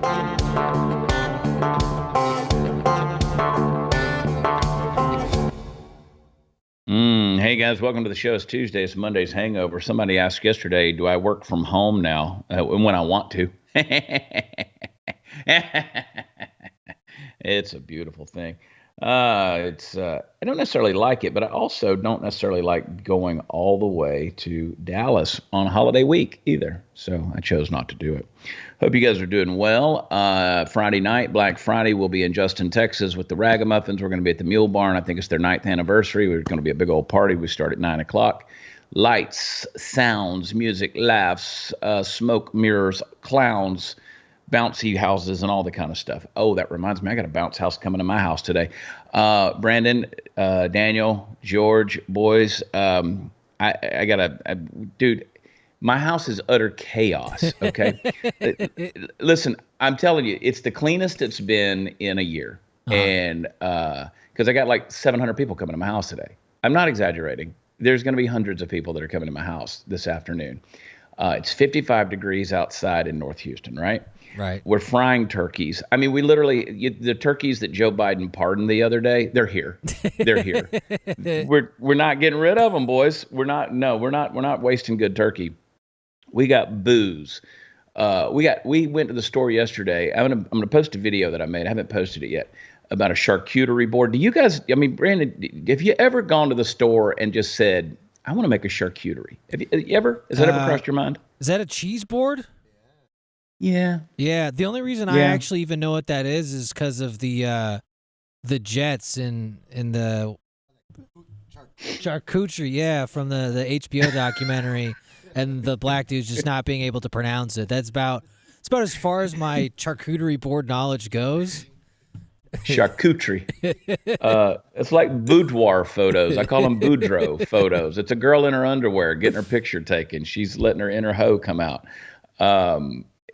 Hey guys, welcome to the show. It's Tuesday. It's Monday's hangover. Somebody asked yesterday, do I work from home now when I want to? It's a beautiful thing. I don't necessarily like it, but I also don't necessarily like going all the way to Dallas on holiday week either. So I chose not to do it. Hope you guys are doing well. Friday night, Black Friday, we'll be in Justin, Texas with the Ragamuffins. We're going to be at the Mule Barn. I think it's their 9th anniversary. We're going to be a big old party. We start at 9 o'clock. Lights, sounds, music, laughs, smoke, mirrors, clowns, bouncy houses, and all the kind of stuff. Oh, that reminds me, I got a bounce house coming to my house today. Brandon, Daniel, George, boys, I got dude, my house is utter chaos, okay? Listen, I'm telling you, it's the cleanest it's been in a year. And because I got like 700 people coming to my house today. I'm not exaggerating. There's going to be hundreds of people that are coming to my house this afternoon. It's 55 degrees outside in North Houston, right? Right. We're frying turkeys. I mean, we literally, the turkeys that Joe Biden pardoned the other day, they're here. They're here. We're not getting rid of them, boys. We're not wasting good turkey. We got booze. We went to the store yesterday. I'm gonna post a video that I made. I haven't posted it yet about a charcuterie board. Do you guys, I mean, Brandon, have you ever gone to the store and just said, I want to make a charcuterie? Have you ever? Has that ever crossed your mind? Is that a cheese board? Yeah. Yeah. The only reason I actually even know what that is because of the Jets in the charcuterie, yeah, from the HBO documentary, and the black dude's just not being able to pronounce it. It's about as far as my charcuterie board knowledge goes. Charcuterie. It's like boudoir photos. I call them boudreaux photos. It's a girl in her underwear getting her picture taken. She's letting her inner hoe come out.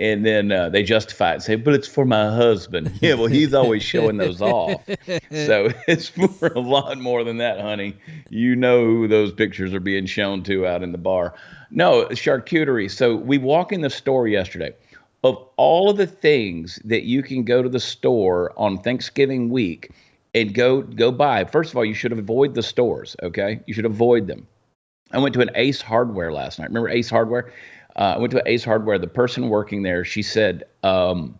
And then they justify it and say, but it's for my husband. Yeah, well, he's always showing those off. So it's for a lot more than that, honey. You know who those pictures are being shown to out in the bar. No, charcuterie. So we walk in the store yesterday. Of all of the things that you can go to the store on Thanksgiving week and go buy, first of all, you should avoid the stores, okay? You should avoid them. I went to an Ace Hardware last night. Remember Ace Hardware? I went to Ace Hardware. The person working there, she said, it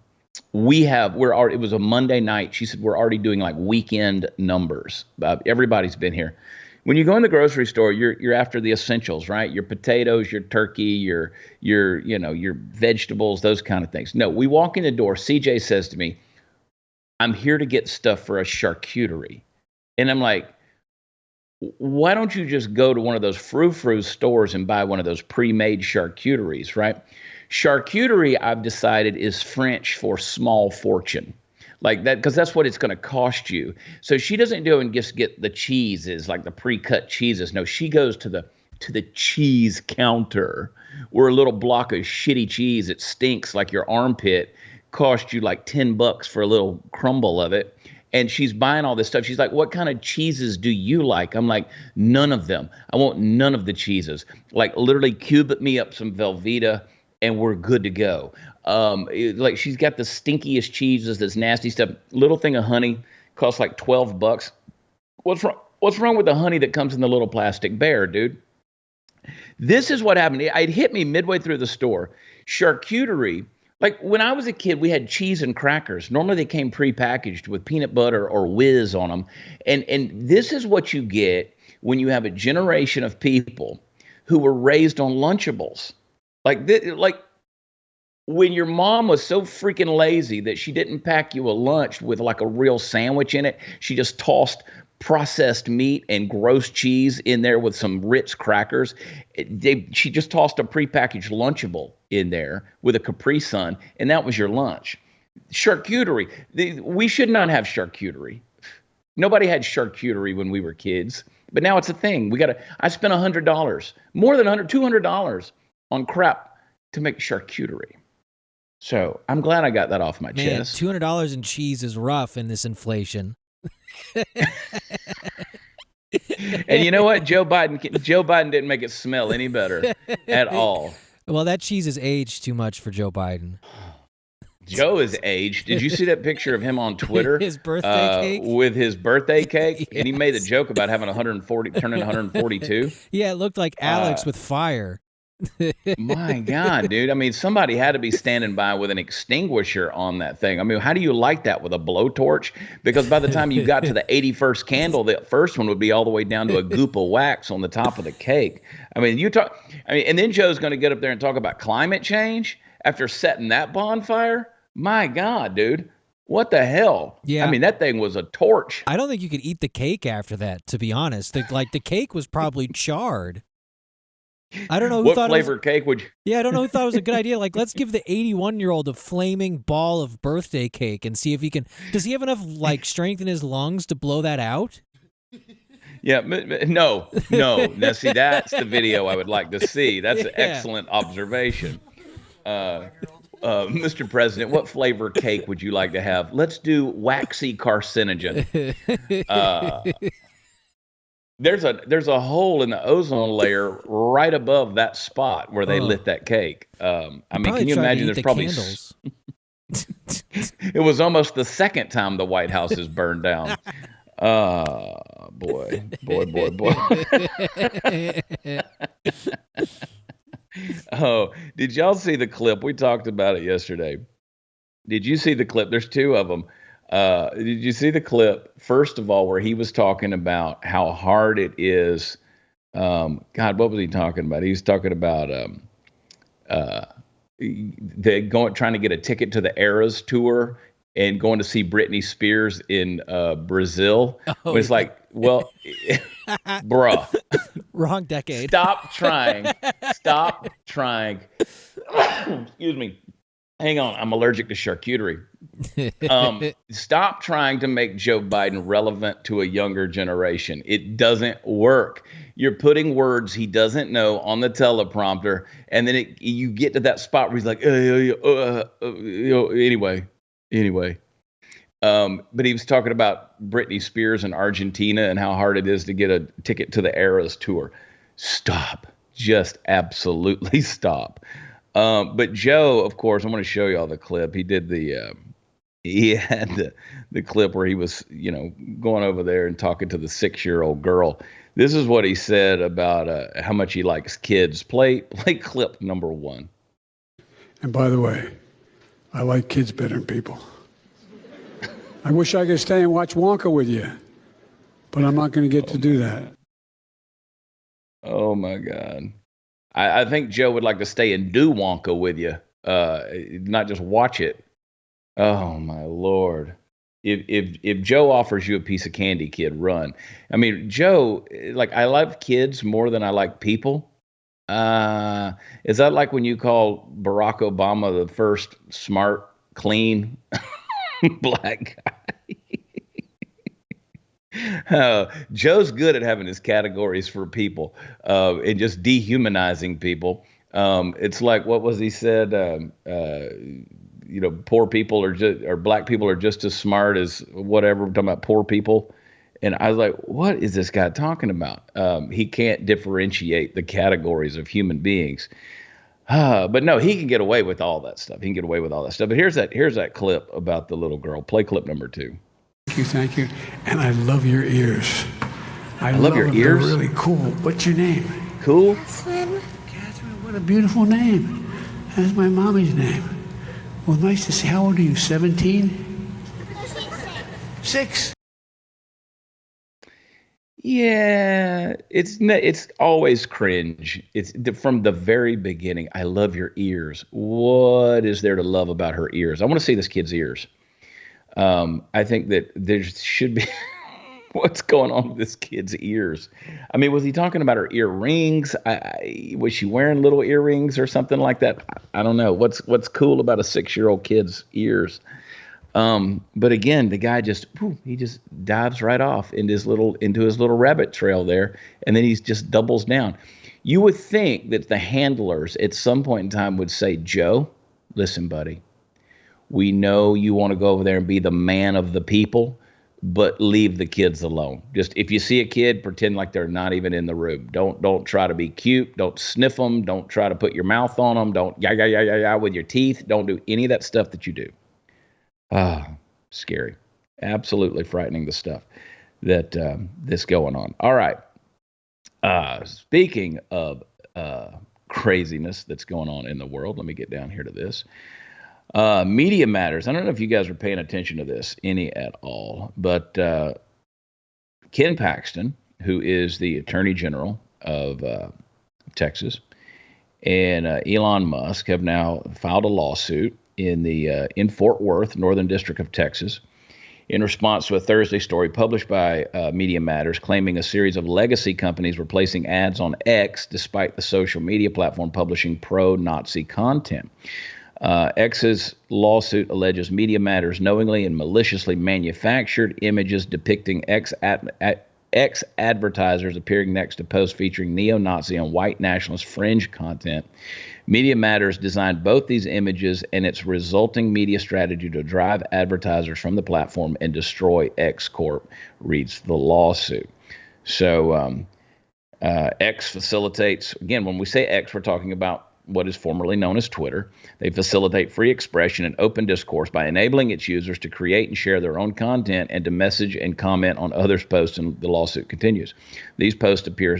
was a Monday night. She said, we're already doing like weekend numbers. Everybody's been here. When you go in the grocery store, you're after the essentials, right? Your potatoes, your turkey, your vegetables, those kind of things. No, we walk in the door. CJ says to me, I'm here to get stuff for a charcuterie. And I'm like, why don't you just go to one of those frou-frou stores and buy one of those pre-made charcuteries, right? Charcuterie, I've decided, is French for small fortune. Like that, because that's what it's going to cost you. So she doesn't do and just get the cheeses, like the pre-cut cheeses. No, she goes to the cheese counter where a little block of shitty cheese that stinks like your armpit cost you like $10 for a little crumble of it. And she's buying all this stuff. She's like, what kind of cheeses do you like? I'm like, none of them. I want none of the cheeses. Like literally cube me up some Velveeta and we're good to go. Like she's got the stinkiest cheeses, this nasty stuff. Little thing of honey costs like $12. What's wrong with the honey that comes in the little plastic bear, dude? This is what happened. It hit me midway through the store. Charcuterie. Like when I was a kid, we had cheese and crackers. Normally they came prepackaged with peanut butter or whiz on them. And this is what you get when you have a generation of people who were raised on Lunchables. Like when your mom was so freaking lazy that she didn't pack you a lunch with like a real sandwich in it, she just tossed processed meat and gross cheese in there with some Ritz crackers. She just tossed a prepackaged Lunchable in there with a Capri Sun, and that was your lunch. Charcuterie. We should not have charcuterie. Nobody had charcuterie when we were kids, but now it's a thing. I spent $100, more than $200 on crap to make charcuterie. So I'm glad I got that off my chest. $200 in cheese is rough in this inflation. And you know what? Joe Biden didn't make it smell any better at all. Well, that cheese is aged too much for Joe Biden. Joe is aged. Did you see that picture of him on Twitter? His birthday cake? With his birthday cake? Yes. And he made a joke about having 140, turning 142. Yeah, it looked like Alex with fire. My God, dude. I mean, somebody had to be standing by with an extinguisher on that thing. I mean, how do you light that with a blowtorch? Because by the time you got to the 81st candle, the first one would be all the way down to a goop of wax on the top of the cake. I mean, and then Joe's going to get up there and talk about climate change after setting that bonfire. My God, dude. What the hell? Yeah. I mean, that thing was a torch. I don't think you could eat the cake after that, to be honest. The cake was probably charred. I don't know who what thought flavor cake would you? Yeah, I don't know who thought it was a good idea. Like, let's give the 81-year-old a flaming ball of birthday cake and see if he can. Does he have enough like strength in his lungs to blow that out? Yeah, no. Now, see, that's the video I would like to see. That's an excellent observation. Mr. President, what flavor cake would you like to have? Let's do waxy carcinogen. There's a hole in the ozone layer right above that spot where they lit that cake. I mean, can you imagine? There's probably candles. It was almost the second time the White House is burned down. Boy. Oh, did y'all see the clip? We talked about it yesterday. Did you see the clip? There's two of them. Did you see the clip, first of all, where he was talking about how hard it is? God, what was he talking about? He was talking about trying to get a ticket to the Eras tour and going to see Britney Spears in Brazil. Oh, it's like, well, bruh. Wrong decade. Stop trying. Excuse me. Hang on. I'm allergic to charcuterie. Stop trying to make Joe Biden relevant to a younger generation. It doesn't work. You're putting words he doesn't know on the teleprompter, and then you get to that spot where he's like, anyway. But he was talking about Britney Spears in Argentina and how hard it is to get a ticket to the Eras tour. Stop. Just absolutely stop. But Joe, of course, I'm going to show you all the clip. He did he had the clip where he was, going over there and talking to the 6-year-old girl. This is what he said about how much he likes kids. Play clip number 1. And by the way, I like kids better than people. I wish I could stay and watch Wonka with you, but I'm not going to get to do that. Oh, my God. I think Joe would like to stay and do Wonka with you, not just watch it. Oh, my Lord. If Joe offers you a piece of candy, kid, run. I mean, Joe, like, I love kids more than I like people. Is that like when you call Barack Obama the first smart, clean black guy? Joe's good at having his categories for people and just dehumanizing people. It's like, what was he said? Poor people or black people are just as smart as whatever. We're talking about poor people. And I was like, what is this guy talking about? He can't differentiate the categories of human beings. But no, he can get away with all that stuff. But here's that clip about the little girl. Play clip number 2. Thank you. And I love your ears. I love your them. ears. They're really cool. What's your name? Cool. Catherine, what a beautiful name. That's my mommy's name. Well, nice to see. How old are you? 17? 6. Yeah, it's always cringe. It's from the very beginning. I love your ears. What is there to love about her ears? I want to see this kid's ears. I think that there should be what's going on with this kid's ears. I mean, was he talking about her earrings? Was she wearing little earrings or something like that? I don't know. What's cool about a 6-year-old kid's ears? But again, the guy just dives right off into his little rabbit trail there, and then he just doubles down. You would think that the handlers at some point in time would say, Joe, listen, buddy, we know you want to go over there and be the man of the people, but leave the kids alone. Just if you see a kid, pretend like they're not even in the room. Don't try to be cute. Don't sniff them. Don't try to put your mouth on them. Don't yeah with your teeth. Don't do any of that stuff that you do. Scary. Absolutely frightening, the stuff that that's going on. All right. Speaking of craziness that's going on in the world, let me get down here to this. Media Matters. I don't know if you guys are paying attention to this any at all, but Ken Paxton, who is the Attorney General of Texas, and Elon Musk have now filed a lawsuit in Fort Worth, Northern District of Texas, in response to a Thursday story published by Media Matters claiming a series of legacy companies were placing ads on X despite the social media platform publishing pro-Nazi content. X's lawsuit alleges Media Matters knowingly and maliciously manufactured images depicting X advertisers appearing next to posts featuring neo-Nazi and white nationalist fringe content. Media Matters designed both these images and its resulting media strategy to drive advertisers from the platform and destroy X Corp, reads the lawsuit. So X facilitates, again, when we say X, we're talking about what is formerly known as Twitter. They facilitate free expression and open discourse by enabling its users to create and share their own content and to message and comment on others' posts, and the lawsuit continues. These posts appear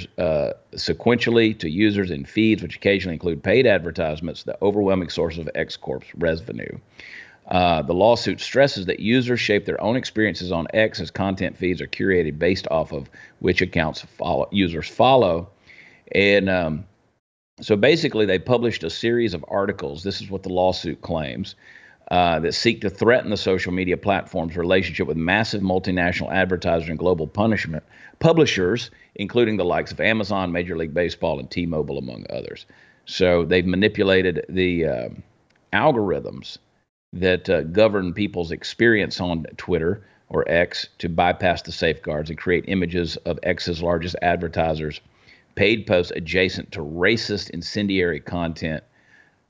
sequentially to users in feeds, which occasionally include paid advertisements, the overwhelming source of X Corp's revenue. The lawsuit stresses that users shape their own experiences on X as content feeds are curated based off of which accounts users follow. And so basically, they published a series of articles. This is what the lawsuit claims, that seek to threaten the social media platform's relationship with massive multinational advertisers and global publishers, including the likes of Amazon, Major League Baseball, and T-Mobile, among others. So they've manipulated the algorithms that govern people's experience on Twitter or X to bypass the safeguards and create images of X's largest advertisers, paid posts adjacent to racist incendiary content,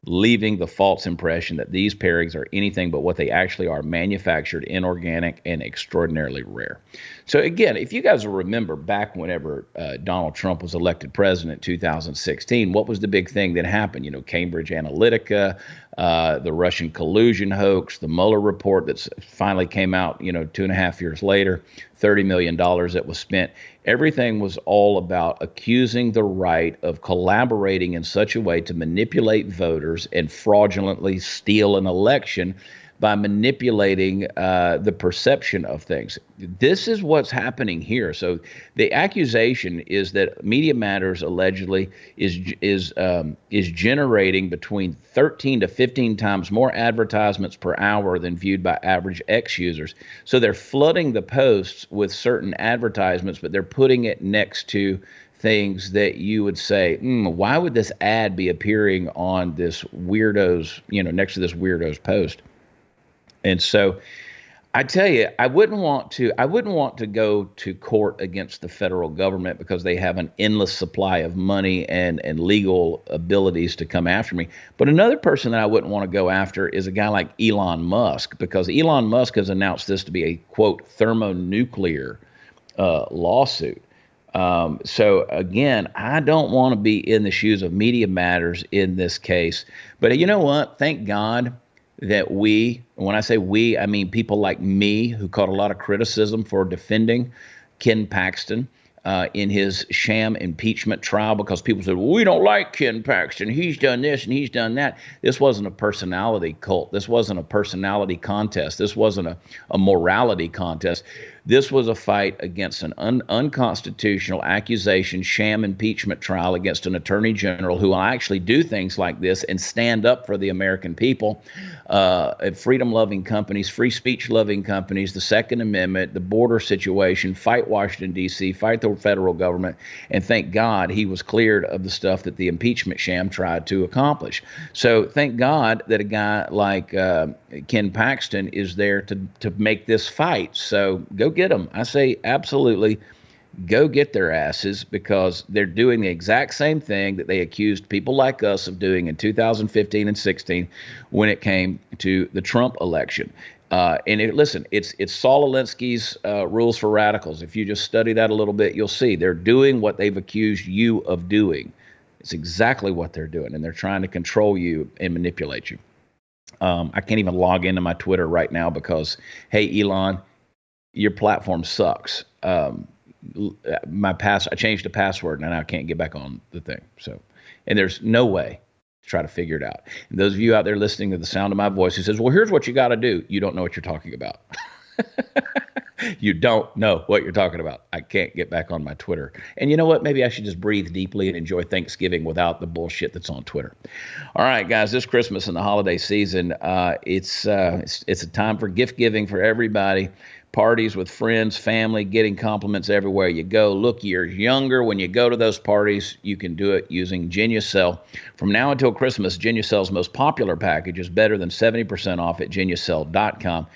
leaving the false impression that these pairings are anything but what they actually are: manufactured, inorganic, and extraordinarily rare. So again, if you guys will remember back whenever Donald Trump was elected president in 2016, what was the big thing that happened? You know, Cambridge Analytica, the Russian collusion hoax, the Mueller report that finally came out, 2.5 years later, $30 million that was spent. Everything was all about accusing the right of collaborating in such a way to manipulate voters and fraudulently steal an election by manipulating the perception of things. This is what's happening here. So the accusation is that Media Matters allegedly is generating between 13 to 15 times more advertisements per hour than viewed by average X users. So they're flooding the posts with certain advertisements, but they're putting it next to things that you would say, why would this ad be appearing on this weirdo's, next to this weirdo's post? And so I tell you, I wouldn't want to go to court against the federal government because they have an endless supply of money and legal abilities to come after me. But another person that I wouldn't want to go after is a guy like Elon Musk, because Elon Musk has announced this to be a, quote, thermonuclear lawsuit. So again, I don't want to be in the shoes of Media Matters in this case. But you know what? Thank God that when I say we, I mean people like me who caught a lot of criticism for defending Ken Paxton in his sham impeachment trial, because people said, well, we don't like Ken Paxton. He's done this and he's done that. This wasn't a personality cult. This wasn't a personality contest. This wasn't a morality contest. This was a fight against an unconstitutional accusation, sham impeachment trial against an attorney general who will actually do things like this and stand up for the American people, freedom-loving companies, free speech-loving companies, the Second Amendment, the border situation, fight Washington, D.C., fight the federal government, and thank God he was cleared of the stuff that the impeachment sham tried to accomplish. So thank God that a guy like Ken Paxton is there to make this fight. So go get them. I say absolutely go get their asses, because they're doing the exact same thing that they accused people like us of doing in 2015 and 16 when it came to the Trump election. Listen, it's Saul Alinsky's Rules for Radicals. If you just study that a little bit, you'll see they're doing what they've accused you of doing. It's exactly what they're doing, and they're trying to control you and manipulate you. I can't even log into my Twitter right now because, hey, Elon, your platform sucks. I changed the password and now I can't get back on the thing. So, and there's no way to try to figure it out. And those of you out there listening to the sound of my voice who says, well, here's what you got to do. You don't know what you're talking about. You don't know what you're talking about. I can't get back on my Twitter. And you know what? Maybe I should just breathe deeply and enjoy Thanksgiving without the bullshit that's on Twitter. All right, guys, this Christmas and the holiday season, it's a time for gift giving for everybody. Parties with friends, family, getting compliments everywhere you go. Look, you're younger. When you go to those parties, you can do it using Genucel. From now until Christmas, Genucel's most popular package is better than 70% off at Genucel.com.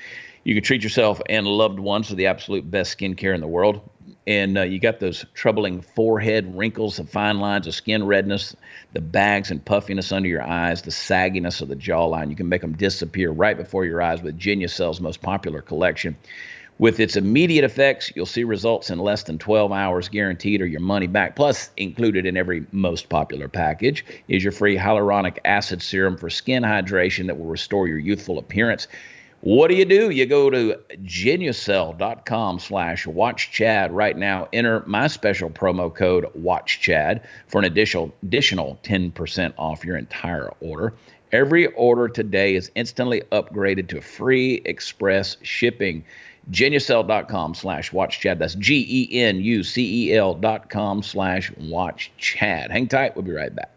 You can treat yourself and loved ones to the absolute best skincare in the world. And you got those troubling forehead wrinkles, the fine lines of skin redness, the bags and puffiness under your eyes, the sagginess of the jawline. You can make them disappear right before your eyes with Genucel's most popular collection. With its immediate effects, you'll see results in less than 12 hours guaranteed or your money back. Plus, included in every most popular package is your free hyaluronic acid serum for skin hydration that will restore your youthful appearance. What do? You go to Genucel.com/WatchChad right now. Enter my special promo code WatchChad for an additional 10% off your entire order. Every order today is instantly upgraded to free express shipping. Genucel.com/WatchChad. That's GENUCEL.com/WatchChad. Hang tight. We'll be right back.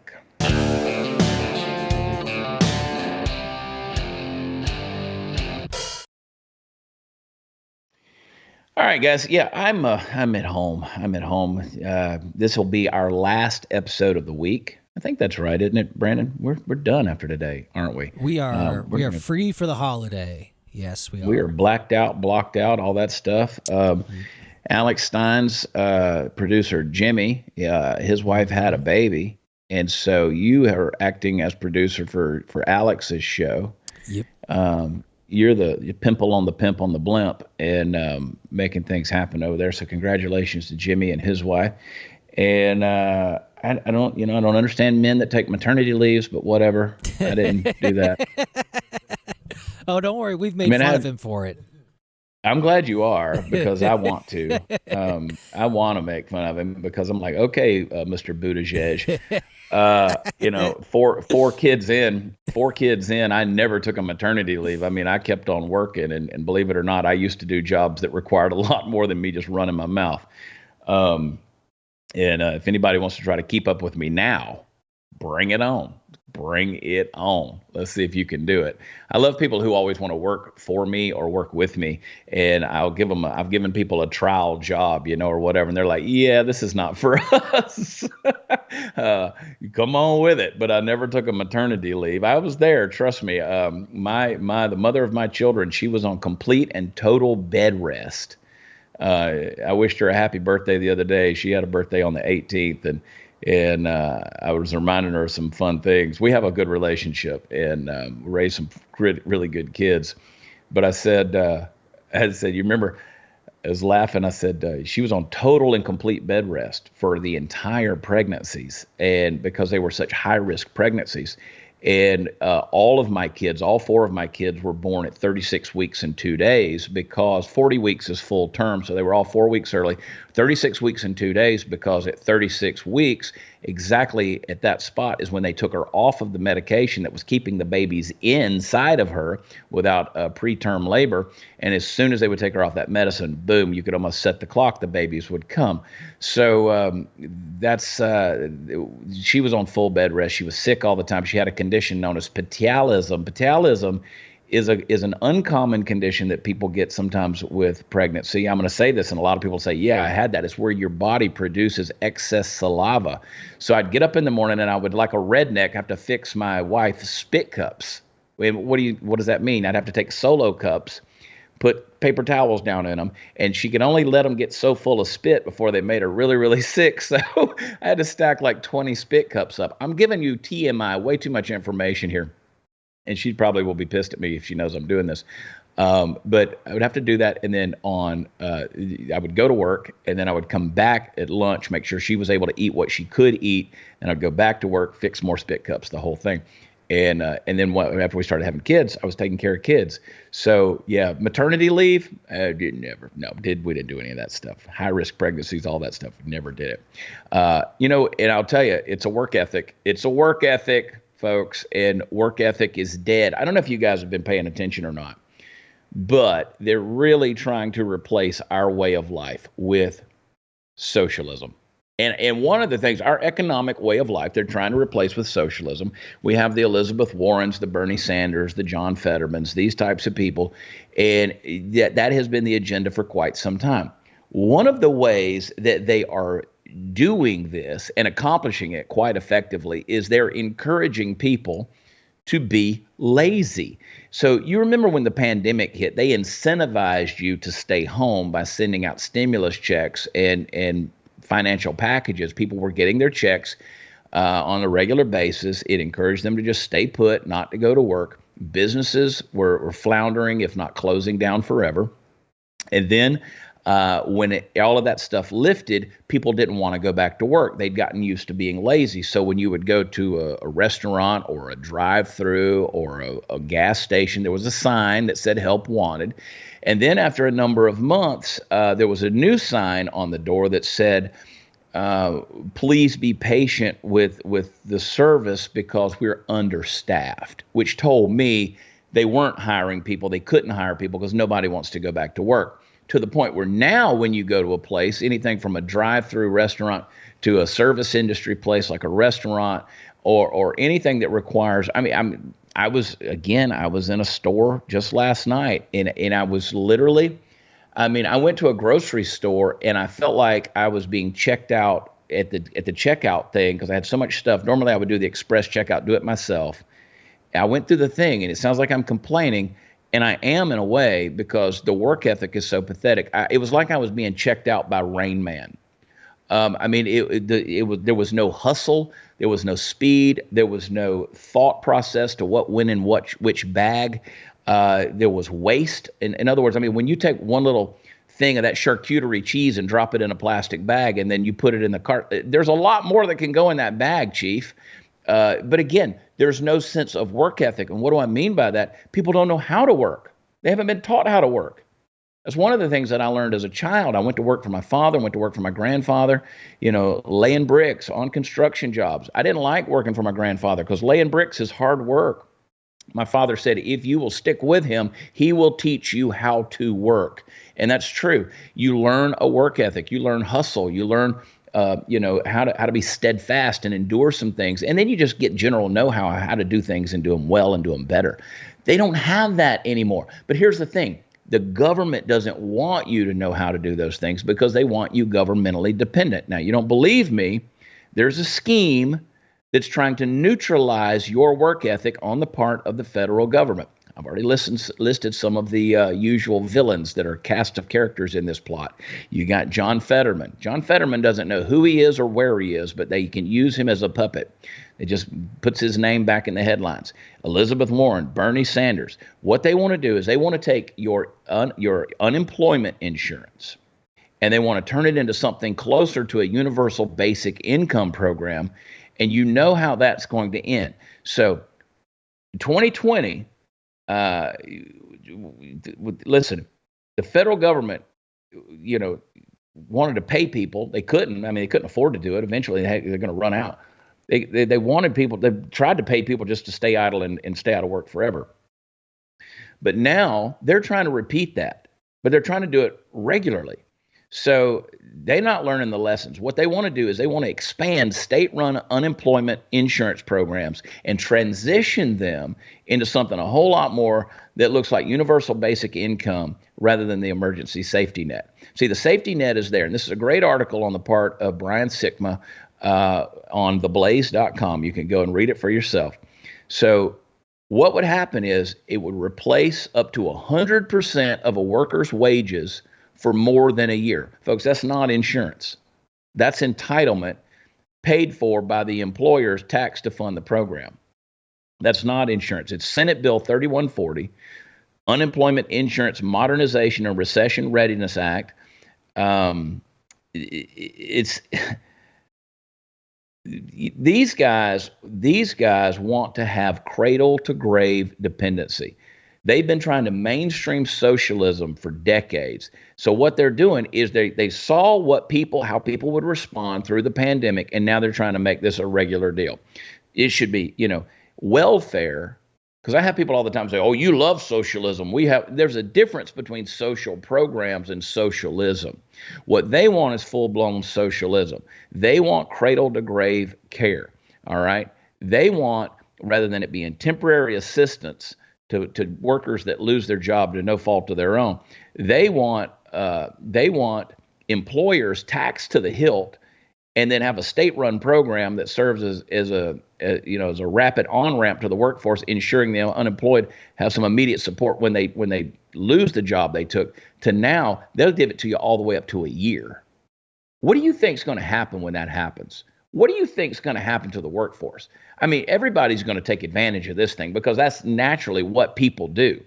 All right, guys. Yeah, I'm at home. This will be our last episode of the week. I think that's right, isn't it, Brandon? We're done after today, aren't we? We are. We are free for the holiday. Yes, we are. We are blacked out, blocked out, all that stuff. Alex Stein's producer, Jimmy, his wife had a baby. And so you are acting as producer for Alex's show. Yep. You're the pimple on the pimp on the blimp and making things happen over there. So congratulations to Jimmy and his wife. And I don't understand men that take maternity leaves, but whatever. I didn't do that. Oh, don't worry. We've made fun of him for it. I'm glad you are, because I want to. I want to make fun of him because I'm like, okay, Mr. Buttigieg. Four kids in, I never took a maternity leave. I mean, I kept on working, and believe it or not, I used to do jobs that required a lot more than me just running my mouth. If anybody wants to try to keep up with me now, bring it on. Bring it on. Let's see if you can do it. I love people who always want to work for me or work with me. And I've given people a trial job, or whatever. And they're like, yeah, this is not for us. Come on with it. But I never took a maternity leave. I was there. Trust me. The mother of my children, she was on complete and total bed rest. I wished her a happy birthday the other day. She had a birthday on the 18th, and I was reminding her of some fun things. We have a good relationship and raised some really good kids. But I said, you remember, I was laughing. I said, she was on total and complete bed rest for the entire pregnancies, and because they were such high-risk pregnancies. And all four of my kids were born at 36 weeks and 2 days, because 40 weeks is full term. So they were all 4 weeks early, 36 weeks and 2 days, because at 36 weeks, exactly at that spot is when they took her off of the medication that was keeping the babies inside of her without preterm labor. And as soon as they would take her off that medicine, boom, you could almost set the clock, the babies would come. So she was on full bed rest. She was sick all the time. She had a condition known as patialism. Patialism is an uncommon condition that people get sometimes with pregnancy. I'm going to say this, and a lot of people say, yeah, I had that. It's where your body produces excess saliva. So I'd get up in the morning and I would, like a redneck, have to fix my wife's spit cups. What does that mean? I'd have to take Solo cups, put paper towels down in them, and she could only let them get so full of spit before they made her really, really sick. So I had to stack like 20 spit cups up. I'm giving you TMI, way too much information here. And she probably will be pissed at me if she knows I'm doing this. But I would have to do that. And then I would go to work, and then I would come back at lunch, make sure she was able to eat what she could eat. And I'd go back to work, fix more spit cups, the whole thing. And then after we started having kids, I was taking care of kids. So yeah, maternity leave, we didn't do any of that stuff. High risk pregnancies, all that stuff, we never did it. And I'll tell you, it's a work ethic. It's a work ethic, folks, and work ethic is dead. I don't know if you guys have been paying attention or not, but they're really trying to replace our way of life with socialism. And one of the things, our economic way of life, they're trying to replace with socialism. We have the Elizabeth Warrens, the Bernie Sanders, the John Fettermans, these types of people. And that has been the agenda for quite some time. One of the ways that they are doing this and accomplishing it quite effectively is they're encouraging people to be lazy. So you remember when the pandemic hit, they incentivized you to stay home by sending out stimulus checks and financial packages. People were getting their checks on a regular basis. It encouraged them to just stay put, not to go to work. Businesses were floundering, if not closing down forever. And then when all of that stuff lifted, people didn't want to go back to work. They'd gotten used to being lazy. So when you would go to a restaurant or a drive-through or a gas station, there was a sign that said help wanted. And then after a number of months, there was a new sign on the door that said, please be patient with the service because we're understaffed, which told me they weren't hiring people. They couldn't hire people because nobody wants to go back to work. To the point where now when you go to a place, anything from a drive-through restaurant to a service industry place like a restaurant or anything that requires, I was in a store just last night and I was literally, I went to a grocery store and I felt like I was being checked out at the checkout thing because I had so much stuff. Normally I would do the express checkout, do it myself. I went through the thing and it sounds like I'm complaining. And I am in a way because the work ethic is so pathetic. It was like I was being checked out by Rain Man. There was no hustle. There was no speed. There was no thought process to what went in which bag. There was waste. In other words, when you take one little thing of that charcuterie cheese and drop it in a plastic bag and then you put it in the cart, there's a lot more that can go in that bag, Chief. But again, there's no sense of work ethic. And what do I mean by that? People don't know how to work. They haven't been taught how to work. That's one of the things that I learned as a child. I went to work for my father, went to work for my grandfather, laying bricks on construction jobs. I didn't like working for my grandfather because laying bricks is hard work. My father said, if you will stick with him, he will teach you how to work. And that's true. You learn a work ethic. You learn hustle. You learn how to be steadfast and endure some things. And then you just get general know-how how to do things and do them well and do them better. They don't have that anymore. But here's the thing. The government doesn't want you to know how to do those things because they want you governmentally dependent. Now, you don't believe me. There's a scheme that's trying to neutralize your work ethic on the part of the federal government. I've already listed some of the usual villains that are cast of characters in this plot. You got John Fetterman. John Fetterman doesn't know who he is or where he is, but they can use him as a puppet. It just puts his name back in the headlines. Elizabeth Warren, Bernie Sanders. What they want to do is they want to take your unemployment insurance and they want to turn it into something closer to a universal basic income program. And you know how that's going to end. So 2020, listen, the federal government, wanted to pay people. They couldn't. They couldn't afford to do it. Eventually, they're going to run out. They wanted people. They tried to pay people just to stay idle and stay out of work forever. But now they're trying to repeat that, but they're trying to do it regularly. So they're not learning the lessons. What they want to do is they want to expand state-run unemployment insurance programs and transition them into something a whole lot more that looks like universal basic income rather than the emergency safety net. See, the safety net is there. And this is a great article on the part of Brian Sikma on theblaze.com. You can go and read it for yourself. So what would happen is it would replace up to 100% of a worker's wages for more than a year. Folks, that's not insurance. That's entitlement paid for by the employer's tax to fund the program. That's not insurance. It's Senate Bill 3140, Unemployment Insurance Modernization and Recession Readiness Act. It's these guys want to have cradle to grave dependency. They've been trying to mainstream socialism for decades. So what they're doing is they saw how people would respond through the pandemic, and now they're trying to make this a regular deal. It should be, welfare. Because I have people all the time say, "Oh, you love socialism." There's a difference between social programs and socialism. What they want is full-blown socialism. They want cradle to grave care. All right. They want, rather than it being temporary assistance to workers that lose their job to no fault of their own, they want employers taxed to the hilt, and then have a state-run program that serves as a rapid on-ramp to the workforce, ensuring the unemployed have some immediate support when they lose the job they took. To now, they'll give it to you all the way up to a year. What do you think is going to happen when that happens? What do you think is going to happen to the workforce? I mean, everybody's going to take advantage of this thing because that's naturally what people do.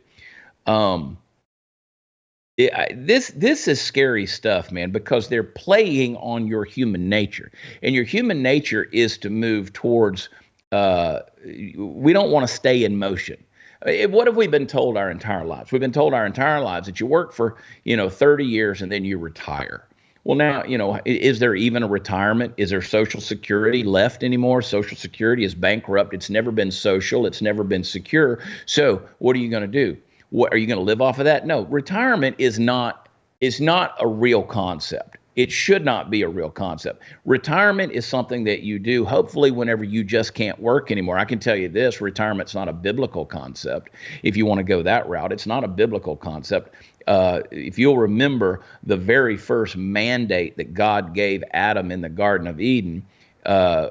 This is scary stuff, man, because they're playing on your human nature, and your human nature is to move towards. We don't want to stay in motion. What have we been told our entire lives? We've been told our entire lives that you work for 30 years and then you retire. Well, now, is there even a retirement? Is there Social Security left anymore? Social Security is bankrupt. It's never been social. It's never been secure. So what are you going to do? What are you going to live off of that? No, retirement is not a real concept. It should not be a real concept. Retirement is something that you do, hopefully, whenever you just can't work anymore. I can tell you this, retirement's not a biblical concept. If you want to go that route, it's not a biblical concept. If you'll remember the very first mandate that God gave Adam in the Garden of Eden,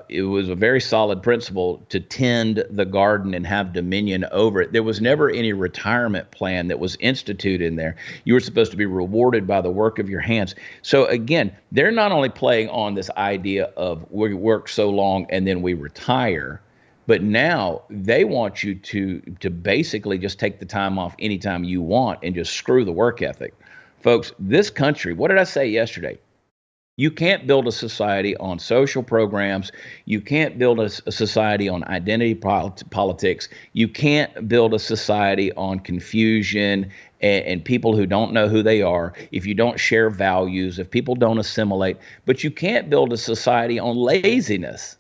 it was a very solid principle to tend the garden and have dominion over it. There was never any retirement plan that was instituted in there. You were supposed to be rewarded by the work of your hands. So again, they're not only playing on this idea of we work so long and then we retire, but now they want you to basically just take the time off anytime you want and just screw the work ethic. Folks, this country, what did I say yesterday? You can't build a society on social programs. You can't build a society on identity politics. You can't build a society on confusion and people who don't know who they are, if you don't share values, if people don't assimilate. But you can't build a society on laziness.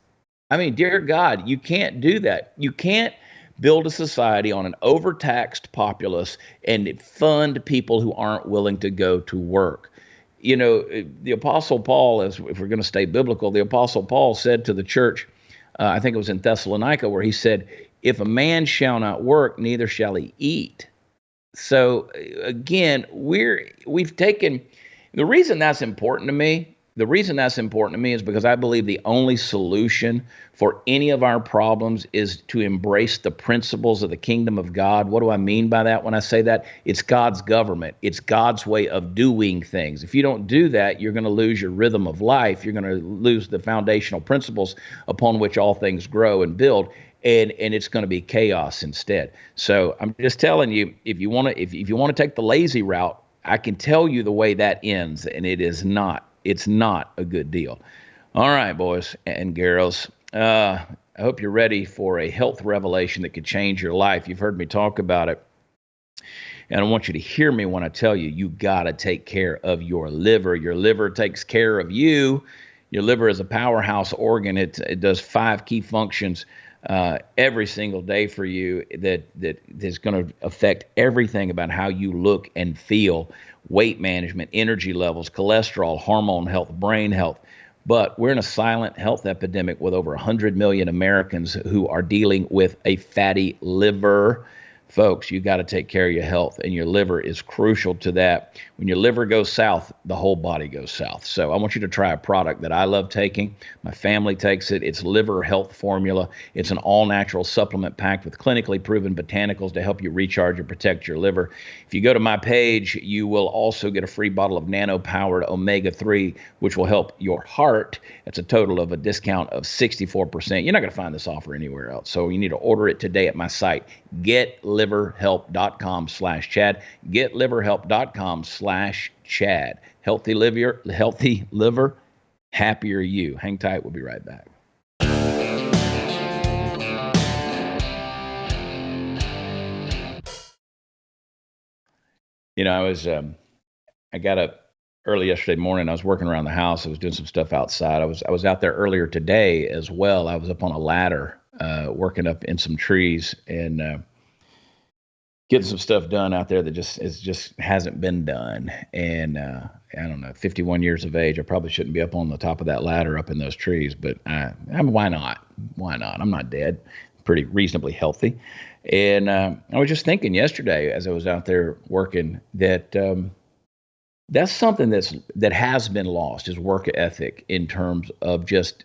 I mean, dear God, you can't do that. You can't build a society on an overtaxed populace and fund people who aren't willing to go to work. The Apostle Paul, if we're going to stay biblical, the Apostle Paul said to the church, I think it was in Thessalonica, where he said, if a man shall not work, neither shall he eat. So again, we've taken, the reason that's important to me is because I believe the only solution for any of our problems is to embrace the principles of the kingdom of God. What do I mean by that when I say that? It's God's government. It's God's way of doing things. If you don't do that, you're going to lose your rhythm of life. You're going to lose the foundational principles upon which all things grow and build. And it's going to be chaos instead. So I'm just telling you, if you want to take the lazy route, I can tell you the way that ends, and it's not a good deal. All right, boys and girls. I hope you're ready for a health revelation that could change your life. You've heard me talk about it. And I want you to hear me when I tell you, you got to take care of your liver. Your liver takes care of you. Your liver is a powerhouse organ. It does 5 key functions every single day for you that is going to affect everything about how you look and feel: weight management, energy levels, cholesterol, hormone health, brain health. But we're in a silent health epidemic with over 100 million Americans who are dealing with a fatty liver. Folks, you got to take care of your health, and your liver is crucial to that. When your liver goes south, the whole body goes south. So I want you to try a product that I love taking. My family takes it. It's Liver Health Formula. It's an all-natural supplement packed with clinically proven botanicals to help you recharge and protect your liver. If you go to my page, you will also get a free bottle of nano-powered omega-3, which will help your heart. That's a total of a discount of 64%. You're not going to find this offer anywhere else. So you need to order it today at my site, getliverhelp.com/Chad. Getliverhelp.com/Chad. Healthy liver, happier you. Hang tight. We'll be right back. I got up early yesterday morning. I was working around the house. I was doing some stuff outside. I was out there earlier today as well. I was up on a ladder, working up in some trees and getting some stuff done out there that just hasn't been done. And I don't know, 51 years of age, I probably shouldn't be up on the top of that ladder up in those trees, but I mean, why not? Why not? I'm not dead, pretty reasonably healthy. And I was just thinking yesterday as I was out there working that that's something that has been lost, is work ethic, in terms of just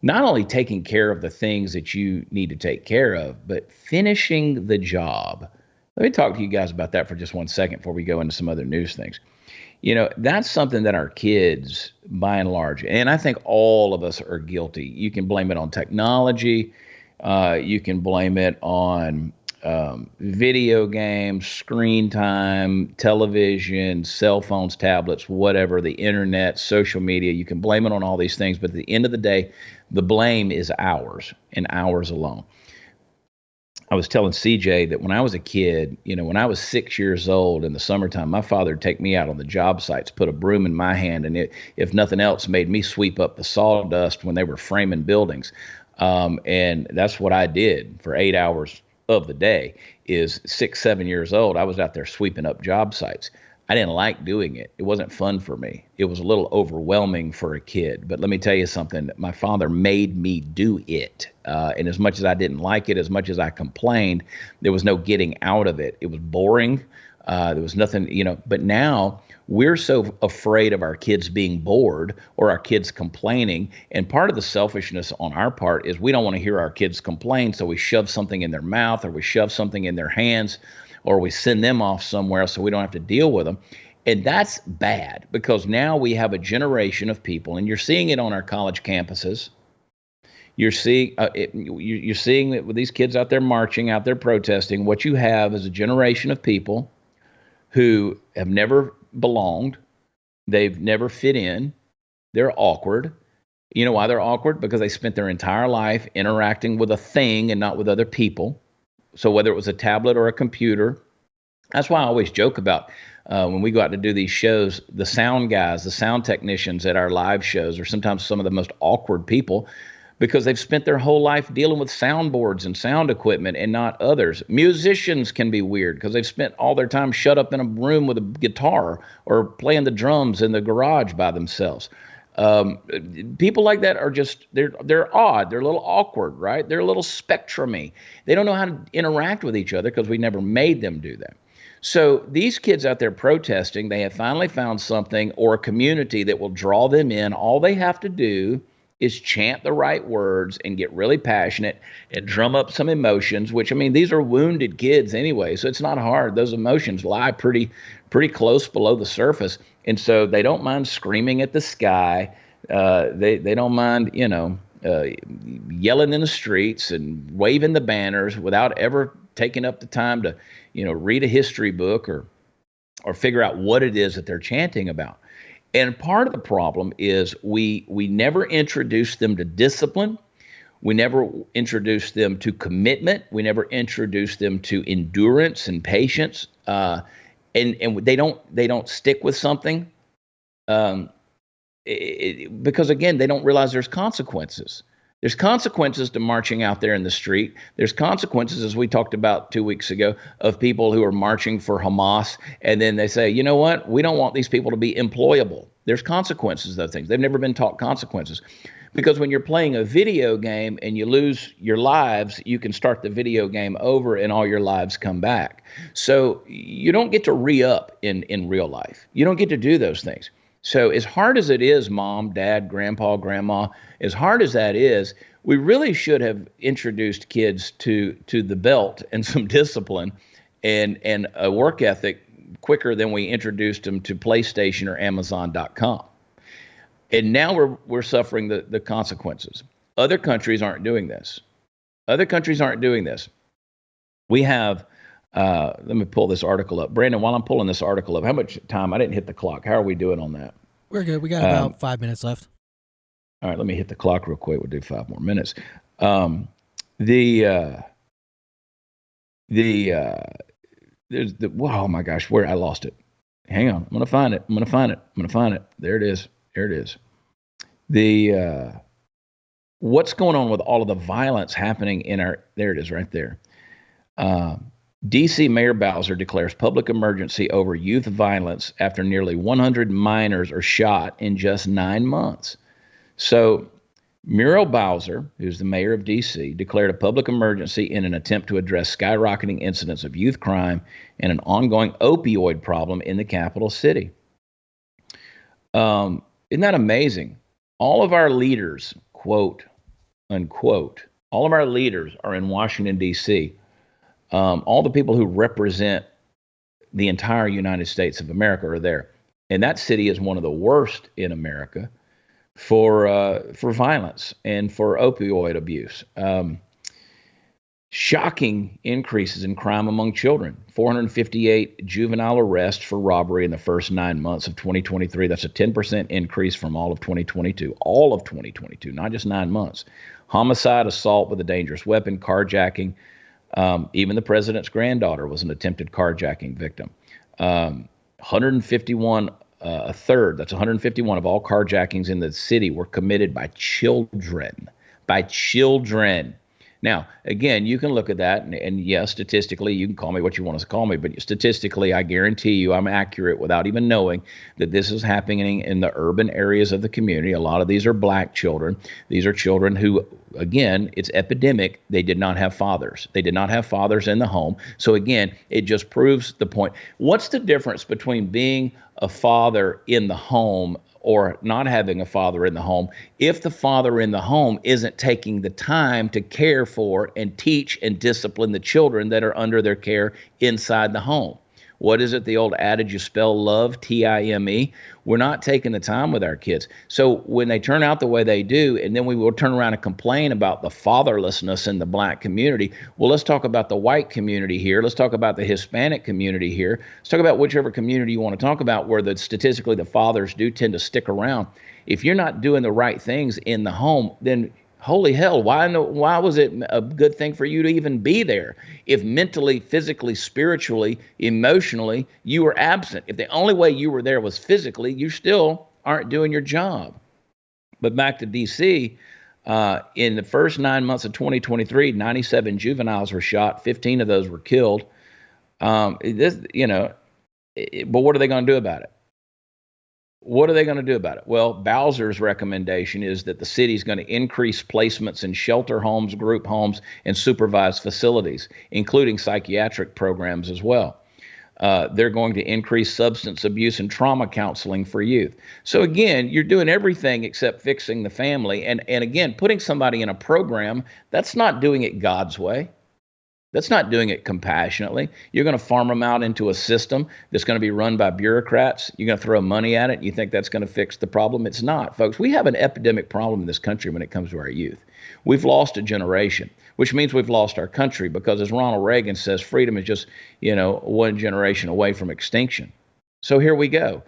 not only taking care of the things that you need to take care of, but finishing the job. Let me talk to you guys about that for just 1 second before we go into some other news things. That's something that our kids, by and large, and I think all of us are guilty. You can blame it on technology. You can blame it on video games, screen time, television, cell phones, tablets, whatever, the internet, social media. You can blame it on all these things, but at the end of the day, the blame is ours and ours alone. I was telling CJ that when I was a kid, when I was 6 years old in the summertime, my father would take me out on the job sites, put a broom in my hand, and if nothing else, made me sweep up the sawdust when they were framing buildings. And that's what I did for 8 hours of the day. Is 6, 7 years old, I was out there sweeping up job sites. I didn't like doing it. It wasn't fun for me. It was a little overwhelming for a kid. But let me tell you something. My father made me do it. And as much as I didn't like it, as much as I complained, there was no getting out of it. It was boring. There was nothing, but now we're so afraid of our kids being bored or our kids complaining. And part of the selfishness on our part is we don't want to hear our kids complain. So we shove something in their mouth, or we shove something in their hands, or we send them off somewhere so we don't have to deal with them. And that's bad, because now we have a generation of people, and you're seeing it on our college campuses. You're seeing you're seeing it with these kids out there marching, out there protesting. What you have is a generation of people who have never belonged. They've never fit in. They're awkward. You know why they're awkward? Because they spent their entire life interacting with a thing and not with other people. So whether it was a tablet or a computer, that's why I always joke about when we go out to do these shows, the sound guys, the sound technicians at our live shows are sometimes some of the most awkward people, because they've spent their whole life dealing with soundboards and sound equipment and not others. Musicians can be weird because they've spent all their time shut up in a room with a guitar or playing the drums in the garage by themselves. People like that are just, they're odd. They're a little awkward, right? They're a little spectrumy. They don't know how to interact with each other because we never made them do that. So these kids out there protesting, they have finally found something or a community that will draw them in. All they have to do is chant the right words and get really passionate and drum up some emotions, which, I mean, these are wounded kids anyway, so it's not hard. Those emotions lie pretty close below the surface. And so they don't mind screaming at the sky. They don't mind, yelling in the streets and waving the banners without ever taking up the time to, read a history book or figure out what it is that they're chanting about. And part of the problem is we never introduce them to discipline. We never introduce them to commitment. We never introduce them to endurance and patience. And they don't stick with something because, again, they don't realize there's consequences. There's consequences to marching out there in the street. There's consequences, as we talked about 2 weeks ago, of people who are marching for Hamas, and then they say, you know what, we don't want these people to be employable. There's consequences to those things. They've never been taught consequences. Because when you're playing a video game and you lose your lives, you can start the video game over and all your lives come back. So you don't get to re-up in real life. You don't get to do those things. So as hard as it is, mom, dad, grandpa, grandma, as hard as that is, we really should have introduced kids to the belt and some discipline and a work ethic quicker than we introduced them to PlayStation or Amazon.com. And now we're suffering the consequences. Other countries aren't doing this. We have, let me pull this article up. Brandon, while I'm pulling this article up, how much time? I didn't hit the clock. How are we doing on that? We're good. We got about 5 minutes left. All right, let me hit the clock real quick. We'll do 5 more minutes. There's oh my gosh, where I lost it. Hang on. I'm going to find it. I'm going to find it. I'm going to find it. There it is. There it is. The what's going on with all of the violence happening in our, there it is right there. D.C. Mayor Bowser declares public emergency over youth violence after nearly 100 minors are shot in just 9 months. So Muriel Bowser, who's the mayor of D.C., declared a public emergency in an attempt to address skyrocketing incidents of youth crime and an ongoing opioid problem in the capital city. Isn't that amazing? All of our leaders, quote, unquote, all of our leaders are in Washington, D.C. All the people who represent the entire United States of America are there. And that city is one of the worst in America for violence and for opioid abuse. Shocking increases in crime among children. 458 juvenile arrests for robbery in the first 9 months of 2023. That's a 10% increase from all of 2022. All of 2022, not just 9 months. Homicide, assault with a dangerous weapon, carjacking. Even the president's granddaughter was an attempted carjacking victim. 151, a third, that's 151 of all carjackings in the city were committed by children. By children. Now, again, you can look at that, and yes, statistically, you can call me what you want to call me, but statistically, I guarantee you I'm accurate without even knowing that this is happening in the urban areas of the community. A lot of these are black children. These are children who, again, it's epidemic. They did not have fathers. They did not have fathers in the home. So again, it just proves the point. What's the difference between being a father in the home or not having a father in the home if the father in the home isn't taking the time to care for and teach and discipline the children that are under their care inside the home? What is it, the old adage, you spell love, T-I-M-E? We're not taking the time with our kids. So when they turn out the way they do, and then we will turn around and complain about the fatherlessness in the black community, well, let's talk about the white community here. Let's talk about the Hispanic community here. Let's talk about whichever community you want to talk about where statistically the fathers do tend to stick around. If you're not doing the right things in the home, then holy hell, why was it a good thing for you to even be there? If mentally, physically, spiritually, emotionally, you were absent. If the only way you were there was physically, you still aren't doing your job. But back to D.C., in the first 9 months of 2023, 97 juveniles were shot. 15 of those were killed. But what are they going to do about it? What are they going to do about it? Well, Bowser's recommendation is that the city's going to increase placements in shelter homes, group homes, and supervised facilities, including psychiatric programs as well. They're going to increase substance abuse and trauma counseling for youth. So again, you're doing everything except fixing the family. And again, putting somebody in a program, that's not doing it God's way. That's not doing it compassionately. You're going to farm them out into a system that's going to be run by bureaucrats. You're going to throw money at it. And you think that's going to fix the problem. It's not, folks. We have an epidemic problem in this country when it comes to our youth. We've lost a generation, which means we've lost our country because, as Ronald Reagan says, freedom is just, one generation away from extinction. So here we go.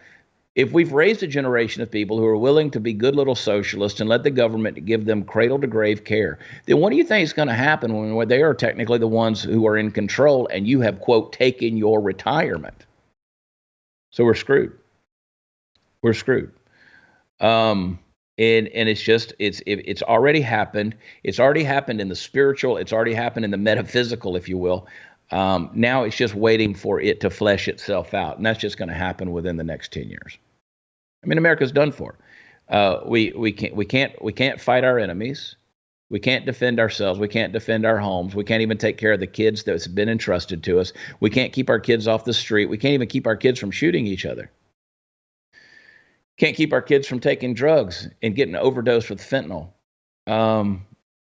If we've raised a generation of people who are willing to be good little socialists and let the government give them cradle-to-grave care, then what do you think is going to happen when they are technically the ones who are in control and you have, quote, taken your retirement? So we're screwed. We're screwed. And it's already happened. It's already happened in the spiritual. It's already happened in the metaphysical, if you will. Now it's just waiting for it to flesh itself out, and that's just going to happen within the next 10 years. I mean, America's done for. We can't fight our enemies. We can't defend ourselves. We can't defend our homes. We can't even take care of the kids that's been entrusted to us. We can't keep our kids off the street. We can't even keep our kids from shooting each other. Can't keep our kids from taking drugs and getting overdosed with fentanyl.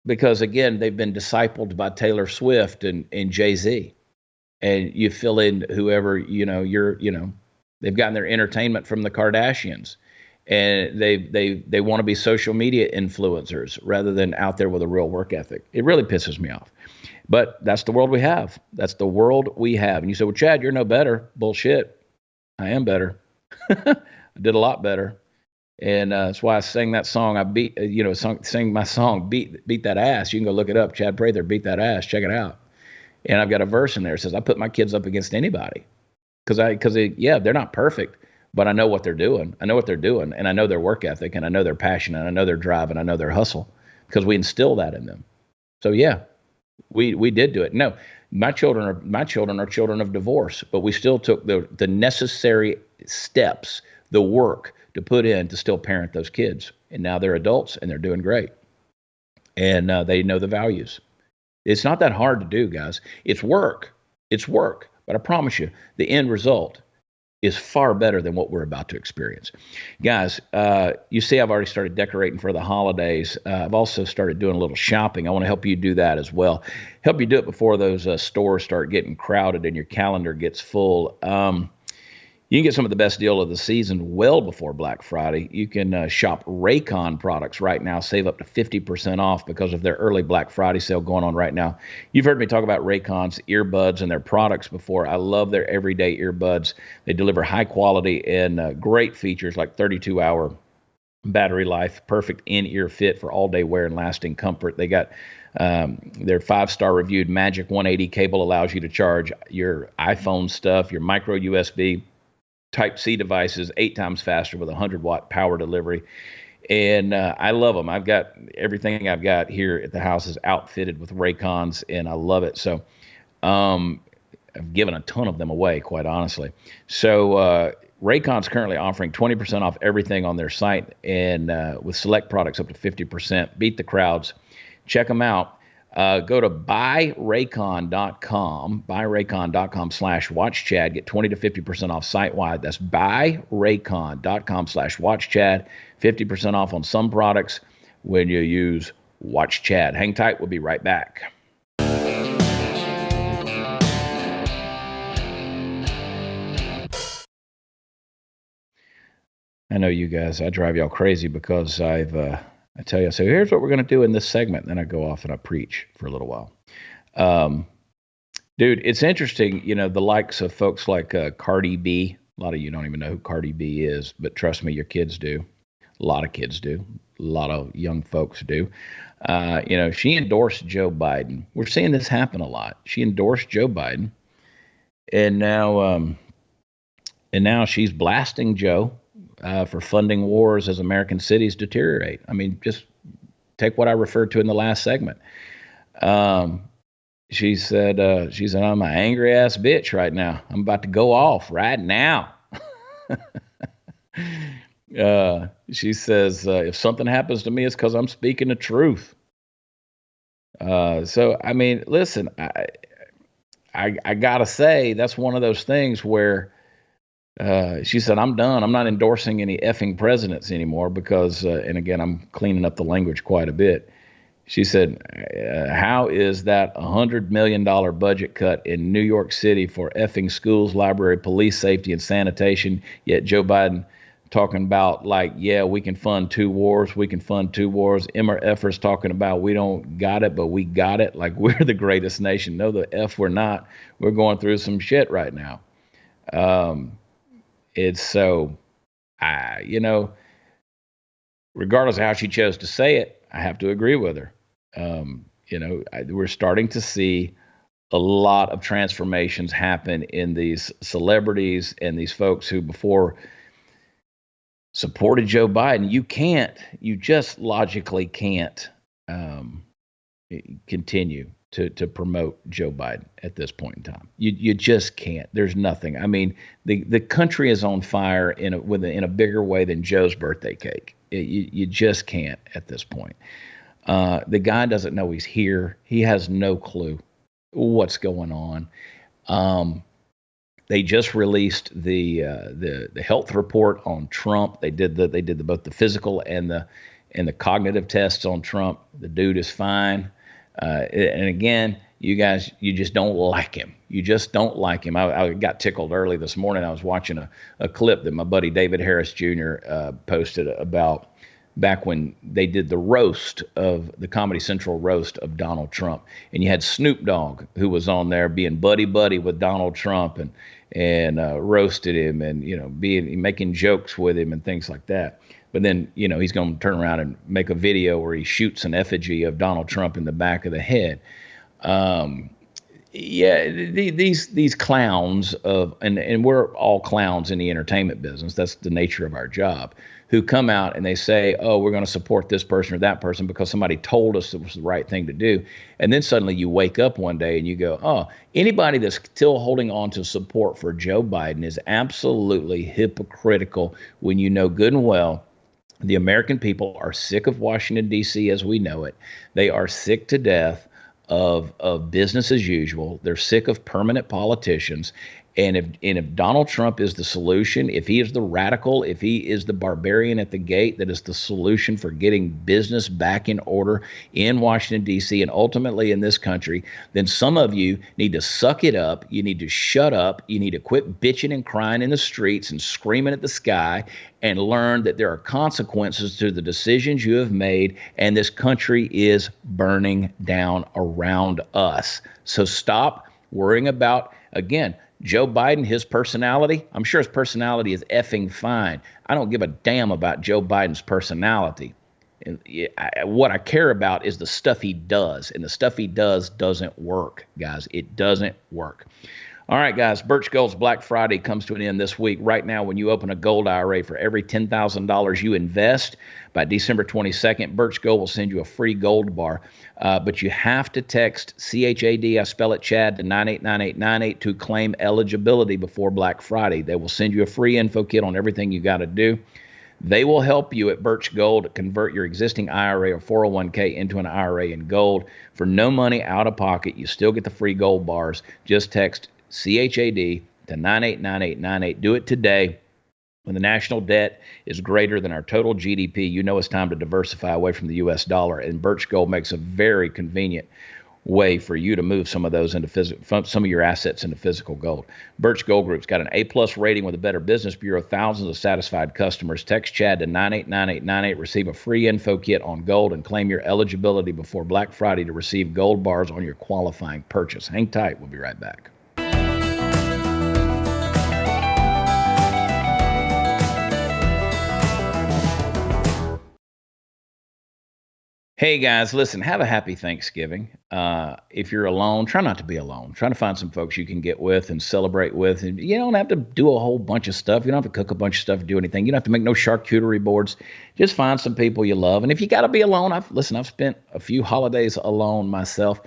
Because again, they've been discipled by Taylor Swift and Jay-Z, and you fill in whoever, they've gotten their entertainment from the Kardashians, and they want to be social media influencers rather than out there with a real work ethic. It really pisses me off, but that's the world we have. That's the world we have. And you say, well, Chad, you're no better. Bullshit. I am better. I did a lot better. And that's why I sang that song. Sang my song, Beat That Ass. You can go look it up. Chad Prather, Beat That Ass. Check it out. And I've got a verse in there that says, I put my kids up against anybody. Yeah, they're not perfect, but I know what they're doing. I know what they're doing, and I know their work ethic, and I know their passion, and I know their drive, and I know their hustle, because we instill that in them. So yeah, we did do it. No, my children are children of divorce, but we still took the necessary steps, the work to put in to still parent those kids, and now they're adults and they're doing great, and they know the values. It's not that hard to do, guys. It's work. It's work. But I promise you, the end result is far better than what we're about to experience. Guys, you see I've already started decorating for the holidays. I've also started doing a little shopping. I want to help you do that as well. Help you do it before those stores start getting crowded and your calendar gets full. You can get some of the best deal of the season well before Black Friday. You can shop Raycon products right now, save up to 50% off because of their early Black Friday sale going on right now. You've heard me talk about Raycon's earbuds and their products before. I love their everyday earbuds. They deliver high quality and great features like 32-hour battery life, perfect in-ear fit for all-day wear and lasting comfort. They got their 5-star reviewed Magic 180 cable, allows you to charge your iPhone stuff, your micro USB Type-C devices 8 times faster with 100-watt power delivery. And I love them. I've got everything I've got here at the house is outfitted with Raycons, and I love it. So I've given a ton of them away, quite honestly. So Raycon's currently offering 20% off everything on their site, and with select products up to 50%. Beat the crowds. Check them out. Go to buyraycon.com/watchchad. Get 20 to 50% off site-wide. That's buyraycon.com/watchchad. 50% off on some products when you use Watch Chad. Hang tight. We'll be right back. I know you guys, I drive y'all crazy because I tell you, so here's what we're going to do in this segment. Then I go off and I preach for a little while. Dude, it's interesting, the likes of folks like Cardi B. A lot of you don't even know who Cardi B is, but trust me, your kids do. A lot of kids do. A lot of young folks do. She endorsed Joe Biden. We're seeing this happen a lot. She endorsed Joe Biden, and now she's blasting Joe for funding wars as American cities deteriorate. I mean, just take what I referred to in the last segment. She said, I'm an angry ass bitch right now. I'm about to go off right now. She says, if something happens to me, it's because I'm speaking the truth. So, I mean, listen, I gotta say, that's one of those things where she said, I'm done. I'm not endorsing any effing presidents anymore because, and again, I'm cleaning up the language quite a bit. She said, how is that $100 million budget cut in New York City for effing schools, library, police safety, and sanitation? Yet Joe Biden talking about we can fund 2 wars. We can fund 2 wars. MRFers talking about we don't got it, but we got it. Like we're the greatest nation. No, the F we're not. We're going through some shit right now. It's so, regardless of how she chose to say it, I have to agree with her. We're starting to see a lot of transformations happen in these celebrities and these folks who before supported Joe Biden. You just logically can't continue to promote Joe Biden at this point in time. You just can't. There's nothing. I mean, the country is on fire in a bigger way than Joe's birthday cake. You just can't at this point. The guy doesn't know he's here. He has no clue what's going on. They just released the health report on Trump. They did both the physical and the cognitive tests on Trump. The dude is fine. And again, you guys, you just don't like him. You just don't like him. I got tickled early this morning. I was watching a clip that my buddy David Harris Jr. Posted about back when they did the Comedy Central roast of Donald Trump. And you had Snoop Dogg, who was on there being buddy with Donald Trump and roasted him and, making jokes with him and things like that. But then, he's going to turn around and make a video where he shoots an effigy of Donald Trump in the back of the head. Yeah, these clowns and we're all clowns in the entertainment business. That's the nature of our job. Who come out and they say, "Oh, we're going to support this person or that person because somebody told us it was the right thing to do," and then suddenly you wake up one day and you go, "Oh, anybody that's still holding on to support for Joe Biden is absolutely hypocritical when you know good and well." The American people are sick of Washington, D.C. as we know it. They are sick to death of business as usual. They're sick of permanent politicians. And if Donald Trump is the solution, if he is the radical, if he is the barbarian at the gate that is the solution for getting business back in order in Washington, D.C., and ultimately in this country, then some of you need to suck it up. You need to shut up. You need to quit bitching and crying in the streets and screaming at the sky and learn that there are consequences to the decisions you have made, and this country is burning down around us. So stop worrying about, again, Joe Biden, his personality. I'm sure his personality is effing fine. I don't give a damn about Joe Biden's personality. And what I care about is the stuff he does. And the stuff he does doesn't work, guys. It doesn't work. All right, guys, Birch Gold's Black Friday comes to an end this week. Right now, when you open a gold IRA for every $10,000 you invest, by December 22nd, Birch Gold will send you a free gold bar. But you have to text CHAD, I spell it Chad, to 989898 to claim eligibility before Black Friday. They will send you a free info kit on everything you got to do. They will help you at Birch Gold convert your existing IRA or 401k into an IRA in gold for no money out of pocket. You still get the free gold bars. Just text CHAD to 989898. Do it today. When the national debt is greater than our total GDP, you know it's time to diversify away from the U.S. dollar. And Birch Gold makes a very convenient way for you to move some of those into some of your assets into physical gold. Birch Gold Group's got an A+ rating with a Better Business Bureau, thousands of satisfied customers. Text Chad to 989898, receive a free info kit on gold, and claim your eligibility before Black Friday to receive gold bars on your qualifying purchase. Hang tight. We'll be right back. Hey guys, listen, have a happy Thanksgiving. If you're alone, try not to be alone. Try to find some folks you can get with and celebrate with. And you don't have to do a whole bunch of stuff. You don't have to cook a bunch of stuff, do anything. You don't have to make no charcuterie boards. Just find some people you love. And if you got to be alone, I've spent a few holidays alone myself.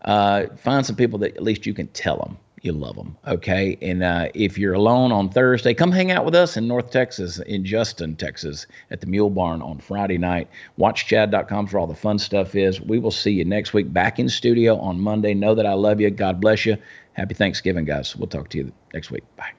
Find some people that at least you can tell them you love them, okay? And if you're alone on Thursday, come hang out with us in North Texas, in Justin, Texas, at the Mule Barn on Friday night. WatchChad.com for all the fun stuff is. We will see you next week back in studio on Monday. Know that I love you. God bless you. Happy Thanksgiving, guys. We'll talk to you next week. Bye.